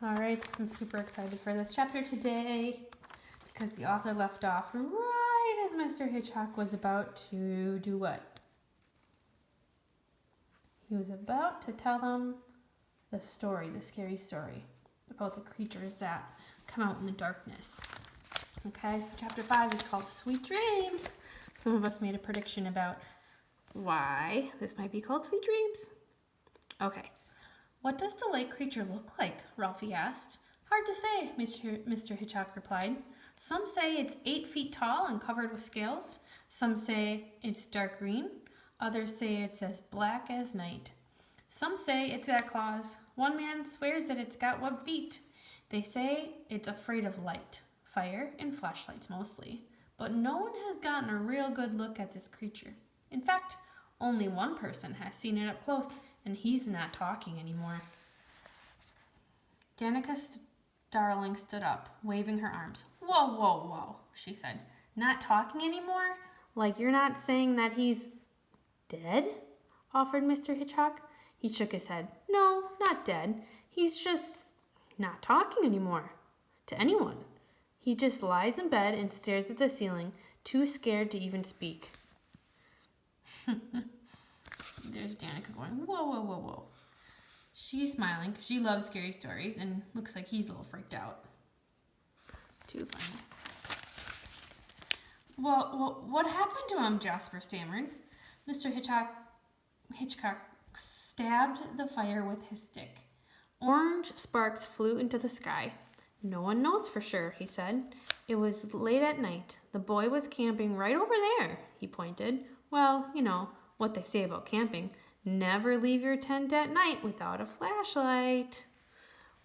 All right, I'm super excited for this chapter today because the author left off right as Mr. Hitchcock was about to do what? He was about to tell them the story, the scary story about the creatures that come out in the darkness. Okay, so chapter 5 is called Sweet Dreams. Some of us made a prediction about why this might be called Sweet Dreams. Okay. What does the lake creature look like? Ralphie asked. Hard to say, Mr. Hitchcock replied. Some say it's 8 feet tall and covered with scales. Some say it's dark green. Others say it's as black as night. Some say it's got claws. One man swears that it's got webbed feet. They say it's afraid of light, fire, and flashlights mostly. But no one has gotten a real good look at this creature. In fact, only one person has seen it up close, and he's not talking anymore. Danica Starling stood up, waving her arms. Whoa, whoa, whoa, she said. Not talking anymore? Like you're not saying that he's dead? Offered Mr. Hitchcock. He shook his head. No, not dead. He's just not talking anymore. To anyone. He just lies in bed and stares at the ceiling, too scared to even speak. There's Danica going, whoa, whoa, whoa, whoa. She's smiling because she loves scary stories and looks like he's a little freaked out. Too funny. Well, what happened to him? Jasper stammered. Mr. Hitchcock stabbed the fire with his stick. Orange sparks flew into the sky. No one knows for sure, he said. It was late at night. The boy was camping right over there, he pointed. Well, you know what they say about camping. Never leave your tent at night without a flashlight.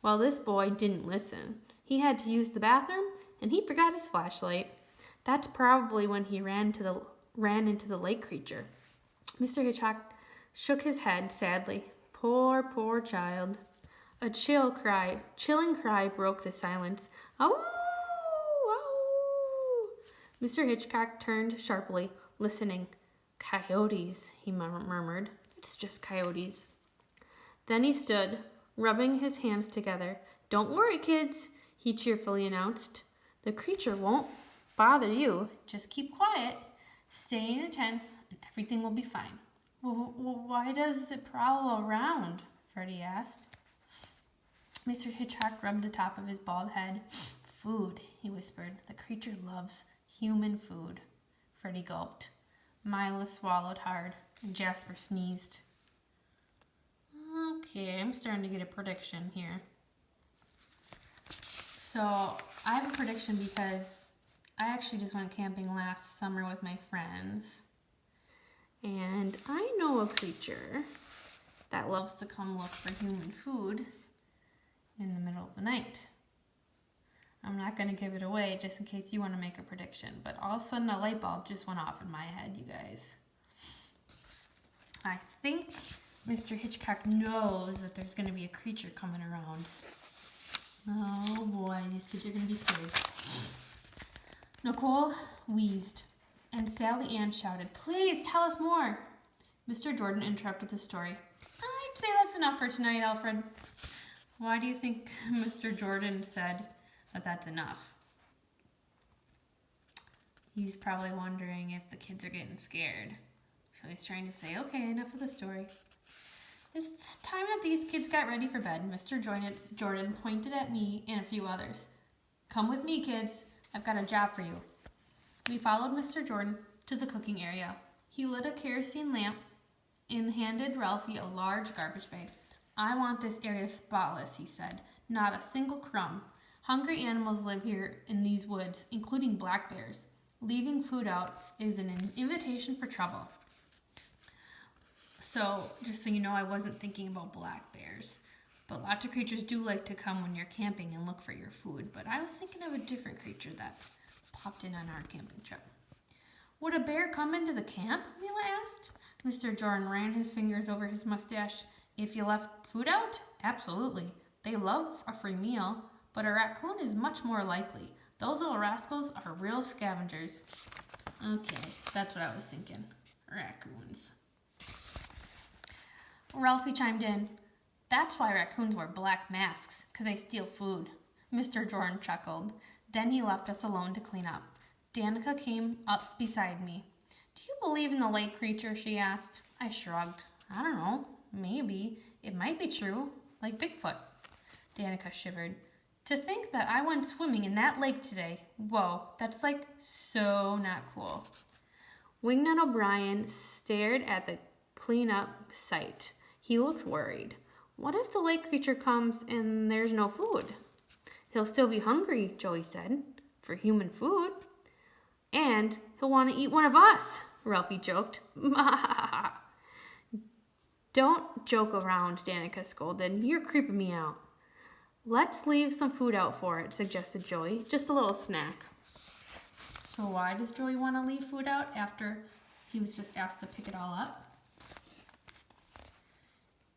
Well, this boy didn't listen. He had to use the bathroom, and he forgot his flashlight. That's probably when he ran into the lake creature. Mr. Hitchcock shook his head sadly. Poor, poor child. A chilling cry broke the silence. Ow! Ow! Mr. Hitchcock turned sharply, listening. Coyotes, he murmured. It's just coyotes. Then he stood, rubbing his hands together. Don't worry, kids, he cheerfully announced. The creature won't bother you. Just keep quiet. Stay in your tents, and everything will be fine. Well, why does it prowl around? Freddie asked. Mr. Hitchcock rubbed the top of his bald head. Food, he whispered. The creature loves human food. Freddie gulped. Mila swallowed hard, and Jasper sneezed. Okay, I'm starting to get a prediction here. So, I have a prediction because I actually just went camping last summer with my friends. And I know a creature that loves to come look for human food in the middle of the night. I'm not going to give it away just in case you want to make a prediction, but all of a sudden a light bulb just went off in my head, you guys. I think Mr. Hitchcock knows that there's going to be a creature coming around. Oh boy, these kids are going to be scared. Nicole wheezed, and Sally Ann shouted, Please tell us more. Mr. Jordan interrupted the story. I'd say that's enough for tonight, Alfred. Why do you think Mr. Jordan said that that's enough? He's probably wondering if the kids are getting scared. So he's trying to say, okay, enough of the story. It's time that these kids got ready for bed. Mr. Jordan pointed at me and a few others. Come with me, kids. I've got a job for you. We followed Mr. Jordan to the cooking area. He lit a kerosene lamp and handed Ralphie a large garbage bag. I want this area spotless, he said. Not a single crumb. Hungry animals live here in these woods, including black bears. Leaving food out is an invitation for trouble. So, just so you know, I wasn't thinking about black bears. But lots of creatures do like to come when you're camping and look for your food. But I was thinking of a different creature that popped in on our camping trip. Would a bear come into the camp? Mila asked. Mr. Jordan ran his fingers over his mustache. If you left food out? Absolutely. They love a free meal, but a raccoon is much more likely. Those little rascals are real scavengers. Okay, that's what I was thinking. Raccoons. Ralphie chimed in. That's why raccoons wear black masks, 'cause they steal food. Mr. Jordan chuckled. Then he left us alone to clean up. Danica came up beside me. Do you believe in the lake creature? She asked. I shrugged. I don't know. Maybe. It might be true. Like Bigfoot. Danica shivered. To think that I went swimming in that lake today. Whoa, that's like so not cool. Wingnut O'Brien stared at the cleanup site. He looked worried. What if the lake creature comes and there's no food? He'll still be hungry, Joey said, for human food. And he'll want to eat one of us, Ralphie joked. Don't joke around, Danica scolded. You're creeping me out. Let's leave some food out for it, suggested Joey. Just a little snack. So why does Joey want to leave food out after he was just asked to pick it all up?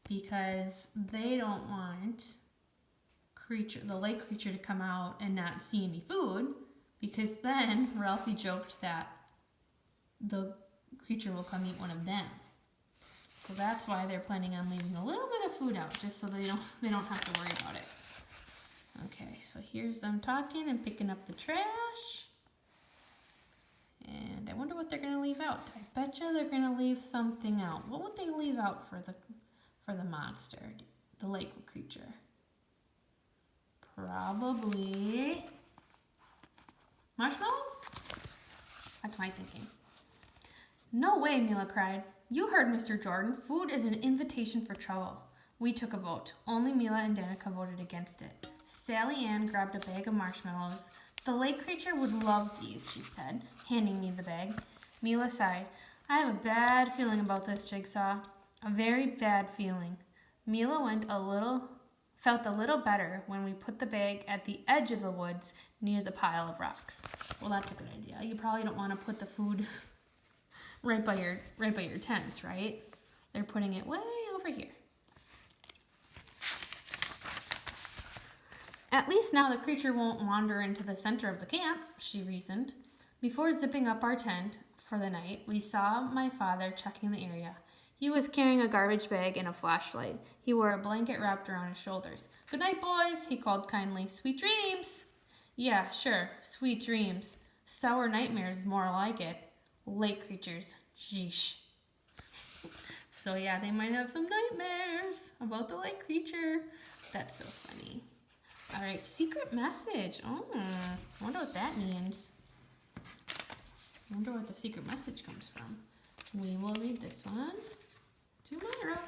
Because they don't want the lake creature to come out and not see any food, because then Ralphie joked that the creature will come eat one of them. So that's why they're planning on leaving a little bit of food out, just so they don't have to worry about it. Okay, so here's them talking and picking up the trash. And I wonder what they're gonna leave out. I bet you they're gonna leave something out. What would they leave out for the monster, the lake creature? Probably marshmallows? That's my thinking. No way, Mila cried. You heard Mr. Jordan. Food is an invitation for trouble. We took a vote. Only Mila and Danica voted against it. Sally Ann grabbed a bag of marshmallows. The lake creature would love these, she said, handing me the bag. Mila sighed. I have a bad feeling about this, Jigsaw. A very bad feeling. Mila felt a little better when we put the bag at the edge of the woods near the pile of rocks. Well, that's a good idea. You probably don't want to put the food right by your tents, right? They're putting it way over here. At least now the creature won't wander into the center of the camp, she reasoned. Before zipping up our tent for the night, we saw my father checking the area. He was carrying a garbage bag and a flashlight. He wore a blanket wrapped around his shoulders. Good night, boys, he called kindly. Sweet dreams. Yeah, sure, sweet dreams. Sour nightmares is more like it. Lake creatures. Sheesh. So yeah, they might have some nightmares about the lake creature. That's so funny. All right, secret message. Oh, I wonder what that means. I wonder what the secret message comes from. We will read this one tomorrow.